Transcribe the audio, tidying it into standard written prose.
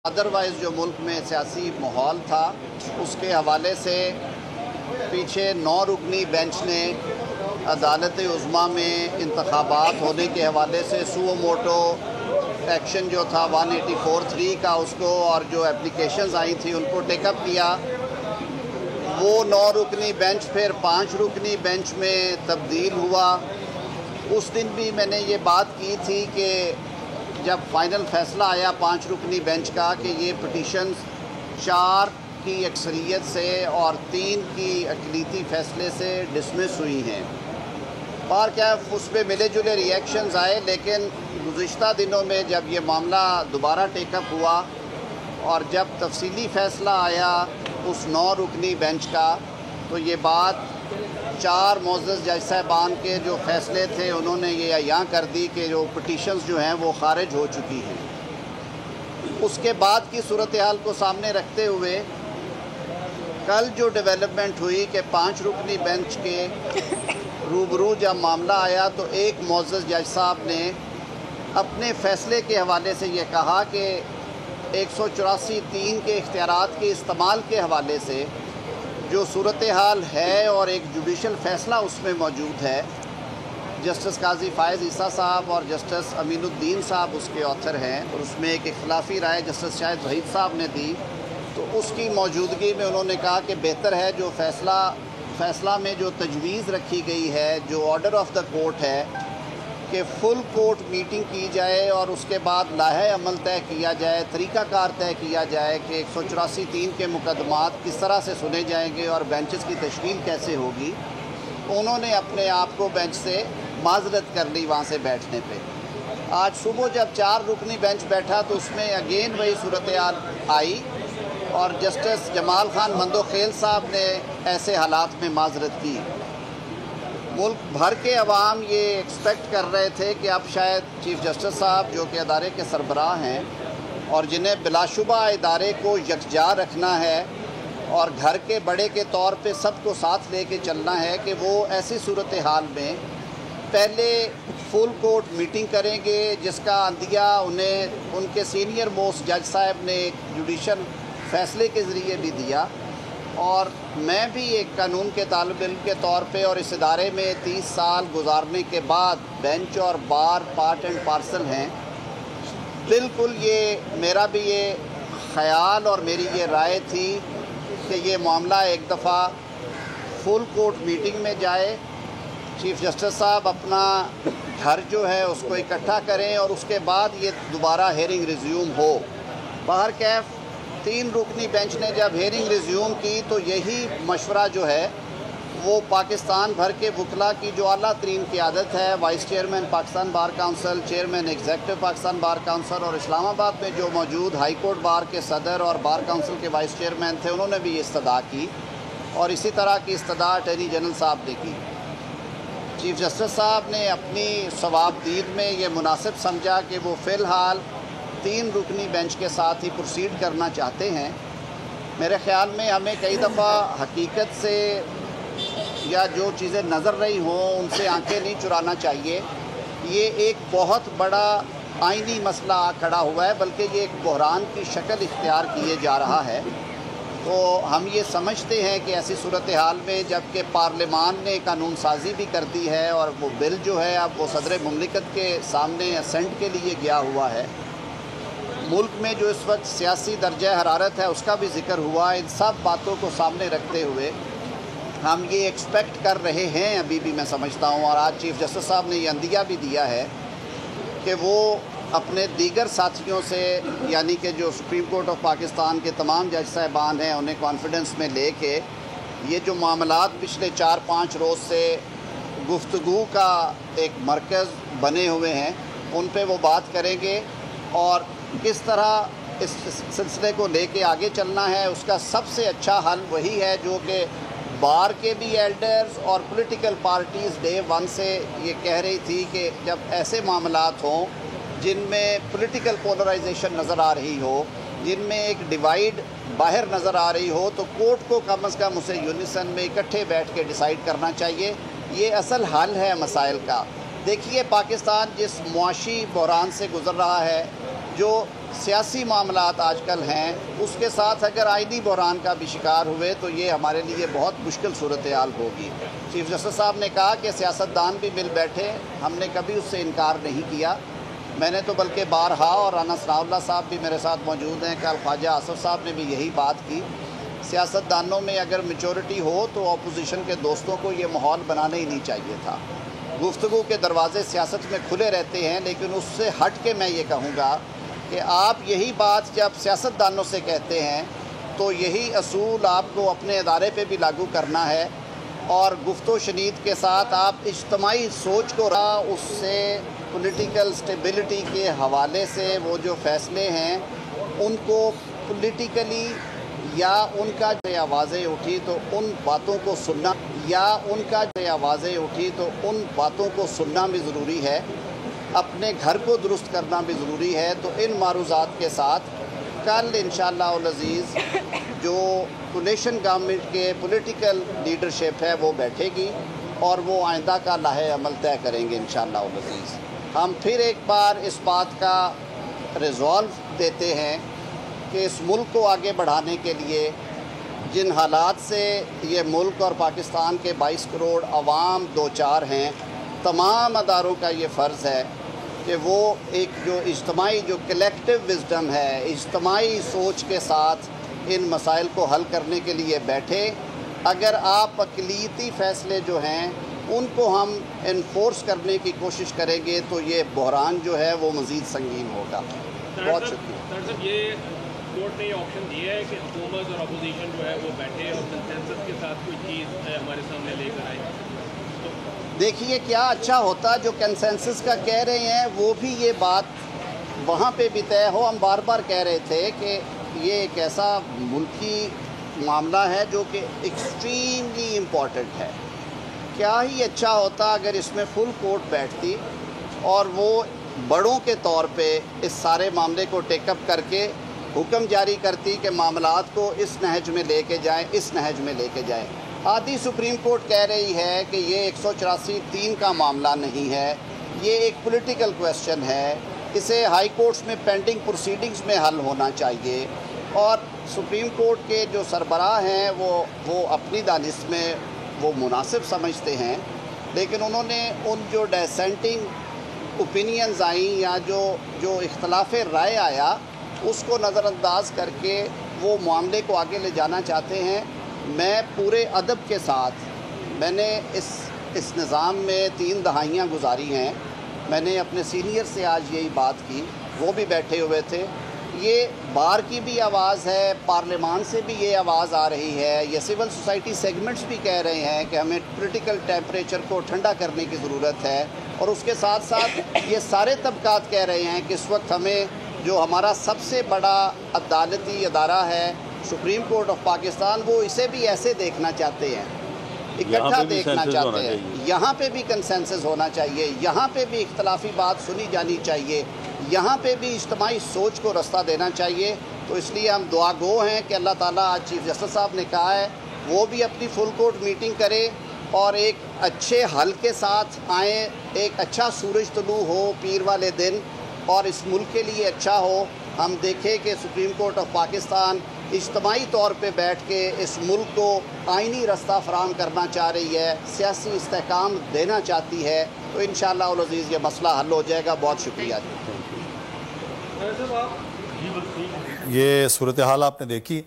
Otherwise جو ملک میں سیاسی ماحول تھا اس کے حوالے سے پیچھے 9 رکنی بینچ نے عدالت عظمیٰ میں انتخابات ہونے کے حوالے سے سو موٹو ایکشن جو تھا 184(3) کا اس کو اور جو اپلیکیشنز آئی تھیں ان کو ٹیک اپ کیا۔ وہ 9 رکنی بینچ پھر 5 رکنی بینچ میں تبدیل ہوا۔ اس دن بھی میں نے یہ بات کی تھی کہ جب فائنل فیصلہ آیا 5 رکنی بینچ کا کہ یہ پٹیشنز 4 کی اکثریت سے اور 3 کی اقلیتی فیصلے سے ڈسمس ہوئی ہیں۔ اور کیا اس پہ ملے جلے ری ایکشنز آئے، لیکن گزشتہ دنوں میں جب یہ معاملہ دوبارہ ٹیک اپ ہوا اور جب تفصیلی فیصلہ آیا اس 9 رکنی بینچ کا، تو یہ بات 4 معزز جج صاحبان کے جو فیصلے تھے انہوں نے یہ عیاں کر دی کہ جو پٹیشنز جو ہیں وہ خارج ہو چکی ہیں۔ اس کے بعد کی صورتحال کو سامنے رکھتے ہوئے کل جو ڈیولپمنٹ ہوئی کہ 5 رکنی بینچ کے روبرو جب معاملہ آیا تو ایک معزز جج صاحب نے اپنے فیصلے کے حوالے سے یہ کہا کہ 184(3) کے اختیارات کے استعمال کے حوالے سے جو صورتحال ہے اور ایک جوڈیشل فیصلہ اس میں موجود ہے، جسٹس قاضی فائز عیسیٰ صاحب اور جسٹس امین الدین صاحب اس کے آتھر ہیں، اور اس میں ایک اختلافی رائے جسٹس شاہد وحید صاحب نے دی، تو اس کی موجودگی میں انہوں نے کہا کہ بہتر ہے جو فیصلہ میں جو تجویز رکھی گئی ہے، جو آرڈر آف دا کورٹ ہے کہ فل کورٹ میٹنگ کی جائے اور اس کے بعد لائحہ عمل طے کیا جائے، طریقہ کار طے کیا جائے کہ 184(3) کے مقدمات کس طرح سے سنے جائیں گے اور بینچز کی تشکیل کیسے ہوگی۔ انہوں نے اپنے آپ کو بینچ سے معذرت کر لی وہاں سے بیٹھنے پہ۔ آج صبح جب 4 رکنی بینچ بیٹھا تو اس میں اگین وہی صورتحال آئی اور جسٹس جمال خان مندوخیل صاحب نے ایسے حالات میں معذرت کی۔ ملک بھر کے عوام یہ ایکسپیکٹ کر رہے تھے کہ اب شاید چیف جسٹس صاحب جو کہ ادارے کے سربراہ ہیں اور جنہیں بلا شبہ ادارے کو یکجا رکھنا ہے اور گھر کے بڑے کے طور پہ سب کو ساتھ لے کے چلنا ہے، کہ وہ ایسی صورتحال میں پہلے فل کورٹ میٹنگ کریں گے جس کا عندیہ انہیں ان کے سینئر موسٹ جج صاحب نے ایک جوڈیشل فیصلے کے ذریعے بھی دیا، اور میں بھی ایک قانون کے طالب علم کے طور پہ اور اس ادارے میں 30 سال گزارنے کے بعد بینچ اور بار پارٹ اینڈ پارسل ہیں۔ بالکل یہ میرا بھی یہ خیال اور میری یہ رائے تھی کہ یہ معاملہ ایک دفعہ فل کورٹ میٹنگ میں جائے، چیف جسٹس صاحب اپنا گھر جو ہے اس کو اکٹھا کریں اور اس کے بعد یہ دوبارہ ہیئرنگ ریزیوم ہو۔ بہرکیف 3 رکنی بینچ نے جب ہیئرنگ ریزیوم کی تو یہی مشورہ جو ہے وہ پاکستان بھر کے وکلاء کی جو اعلیٰ ترین قیادت ہے، vice chairman Pakistan bar council, chairman executive Pakistan bar council, اور اسلام آباد میں جو موجود ہائی کورٹ بار کے صدر اور بار کونسل کے وائس چیئرمین تھے، انہوں نے بھی یہ استدعا کی، اور اسی طرح کی استدعا اٹارنی جنرل صاحب نے کی۔ چیف جسٹس صاحب نے اپنی ثوابدید میں یہ مناسب سمجھا کہ وہ فی الحال 3 رکنی بینچ کے ساتھ ہی پروسیڈ کرنا چاہتے ہیں۔ میرے خیال میں ہمیں کئی دفعہ حقیقت سے یا جو چیزیں نظر رہی ہوں ان سے آنکھیں نہیں چرانا چاہیے۔ یہ ایک بہت بڑا آئینی مسئلہ کھڑا ہوا ہے، بلکہ یہ ایک بحران کی شکل اختیار کیے جا رہا ہے۔ تو ہم یہ سمجھتے ہیں کہ ایسی صورتحال میں جب کہ پارلیمان نے قانون سازی بھی کر دی ہے اور وہ بل جو ہے اب وہ صدر مملکت کے سامنے اسینٹ کے لیے گیا ہوا ہے، ملک میں جو اس وقت سیاسی درجہ حرارت ہے اس کا بھی ذکر ہوا، ان سب باتوں کو سامنے رکھتے ہوئے ہم یہ ایکسپیکٹ کر رہے ہیں ابھی بھی، میں سمجھتا ہوں، اور آج چیف جسٹس صاحب نے یہ عندیہ بھی دیا ہے کہ وہ اپنے دیگر ساتھیوں سے، یعنی کہ جو سپریم کورٹ آف پاکستان کے تمام جج صاحبان ہیں، انہیں کانفیڈنس میں لے کے یہ جو معاملات پچھلے 4-5 روز سے گفتگو کا ایک مرکز بنے ہوئے ہیں ان پہ وہ بات کریں گے، اور کس طرح اس سلسلے کو لے کے آگے چلنا ہے۔ اس کا سب سے اچھا حل وہی ہے جو کہ بار کے بھی ایلڈرز اور پولیٹیکل پارٹیز ڈے 1 سے یہ کہہ رہی تھی کہ جب ایسے معاملات ہوں جن میں پولیٹیکل پولرائزیشن نظر آ رہی ہو، جن میں ایک ڈیوائیڈ باہر نظر آ رہی ہو، تو کورٹ کو کم از کم اسے یونیسن میں اکٹھے بیٹھ کے ڈیسائیڈ کرنا چاہیے۔ یہ اصل حل ہے مسائل کا۔ دیکھیے پاکستان جس معاشی بحران سے گزر رہا ہے، جو سیاسی معاملات آج کل ہیں، اس کے ساتھ اگر آئینی بحران کا بھی شکار ہوئے تو یہ ہمارے لیے بہت مشکل صورتحال ہوگی۔ چیف جسٹس صاحب نے کہا کہ سیاستدان بھی مل بیٹھے، ہم نے کبھی اس سے انکار نہیں کیا۔ میں نے تو بلکہ بارہا، اور رانا ثناء اللہ صاحب بھی میرے ساتھ موجود ہیں، کل خواجہ آصف صاحب نے بھی یہی بات کی، سیاستدانوں میں اگر میچورٹی ہو تو اپوزیشن کے دوستوں کو یہ ماحول بنانا ہی نہیں چاہیے تھا۔ گفتگو کے دروازے سیاست میں کھلے رہتے ہیں، لیکن اس سے ہٹ کے میں یہ کہوں گا کہ آپ یہی بات جب سیاستدانوں سے کہتے ہیں تو یہی اصول آپ کو اپنے ادارے پہ بھی لاگو کرنا ہے، اور گفت و شنید کے ساتھ آپ اجتماعی سوچ کو اس سے پولیٹیکل سٹیبلٹی کے حوالے سے وہ جو فیصلے ہیں ان کو پولیٹیکلی یا ان کا جو آوازیں اٹھی تو ان باتوں کو سننا بھی ضروری ہے، اپنے گھر کو درست کرنا بھی ضروری ہے۔ تو ان معروضات کے ساتھ کل انشاءاللہ العزیز جو کولیشن گورنمنٹ کے پولیٹیکل لیڈرشپ ہے وہ بیٹھے گی اور وہ آئندہ کا لاہے عمل طے کریں گے انشاءاللہ العزیز۔ ہم پھر ایک بار اس بات کا ریزولو دیتے ہیں کہ اس ملک کو آگے بڑھانے کے لیے جن حالات سے یہ ملک اور پاکستان کے 22 کروڑ عوام دوچار ہیں، تمام اداروں کا یہ فرض ہے کہ وہ ایک جو اجتماعی جو کلیکٹیو وزڈم ہے، اجتماعی سوچ کے ساتھ ان مسائل کو حل کرنے کے لیے بیٹھے۔ اگر آپ اقلیتی فیصلے جو ہیں ان کو ہم انفورس کرنے کی کوشش کریں گے تو یہ بحران جو ہے وہ مزید سنگین ہوگا۔ بہت شکریہ۔ صاحب یہ کورٹ نے یہ آپشن دیا ہے کہ حکومت اور اپوزیشن جو ہے وہ بیٹھے اور کنسنسس کے ساتھ کوئی چیز ہمارے سامنے لے کر آئے، تو دیکھیے کیا اچھا ہوتا جو کنسنسس کا کہہ رہے ہیں وہ بھی یہ بات وہاں پہ بھی طے ہو۔ ہم بار بار کہہ رہے تھے کہ یہ ایک ایسا ملکی معاملہ ہے جو کہ ایکسٹریملی امپورٹنٹ ہے۔ کیا ہی اچھا ہوتا اگر اس میں فل کورٹ بیٹھتی اور وہ بڑوں کے طور پہ اس سارے معاملے کو ٹیک اپ کر کے حکم جاری کرتی کہ معاملات کو اس نہج میں لے کے جائیں۔ آدھی سپریم کورٹ کہہ رہی ہے کہ یہ 184(3) کا معاملہ نہیں ہے، یہ ایک پولیٹیکل کویسچن ہے، اسے ہائی کورٹس میں پینڈنگ پروسیڈنگز میں حل ہونا چاہیے، اور سپریم کورٹ کے جو سربراہ ہیں وہ اپنی دانش میں وہ مناسب سمجھتے ہیں، لیکن انہوں نے ان جو ڈیسینٹنگ اوپینینز آئیں یا جو اختلاف رائے آیا اس کو نظر انداز کر کے وہ معاملے کو آگے لے جانا چاہتے ہیں۔ میں پورے ادب کے ساتھ میں نے اس نظام میں 3 دہائیاں گزاری ہیں، میں نے اپنے سینئر سے آج یہی بات کی، وہ بھی بیٹھے ہوئے تھے۔ یہ بار کی بھی آواز ہے، پارلیمان سے بھی یہ آواز آ رہی ہے، یہ سول سوسائٹی سیگمنٹس بھی کہہ رہے ہیں کہ ہمیں پولیٹیکل ٹیمپریچر کو ٹھنڈا کرنے کی ضرورت ہے، اور اس کے ساتھ ساتھ یہ سارے طبقات کہہ رہے ہیں کہ اس وقت ہمیں جو ہمارا سب سے بڑا عدالتی ادارہ ہے سپریم کورٹ آف پاکستان، وہ اسے بھی ایسے دیکھنا چاہتے ہیں، اکٹھا دیکھنا چاہتے ہیں۔ یہاں پہ بھی کنسنسس ہونا چاہیے، یہاں پہ بھی اختلافی بات سنی جانی چاہیے، یہاں پہ بھی اجتماعی سوچ کو رستہ دینا چاہیے۔ تو اس لیے ہم دعا گو ہیں کہ اللہ تعالیٰ آج چیف جسٹس صاحب نے کہا ہے وہ بھی اپنی فل کورٹ میٹنگ کرے اور ایک اچھے حل کے ساتھ آئیں، ایک اچھا سورج طلوع ہو پیر والے دن، اور اس ملک کے لیے اچھا ہو۔ ہم دیکھیں کہ سپریم کورٹ آف پاکستان اجتماعی طور پہ بیٹھ کے اس ملک کو آئینی رستہ فراہم کرنا چاہ رہی ہے، سیاسی استحکام دینا چاہتی ہے، تو انشاءاللہ العزیز یہ مسئلہ حل ہو جائے گا۔ بہت شکریہ جی۔ یہ صورتحال آپ نے دیکھی۔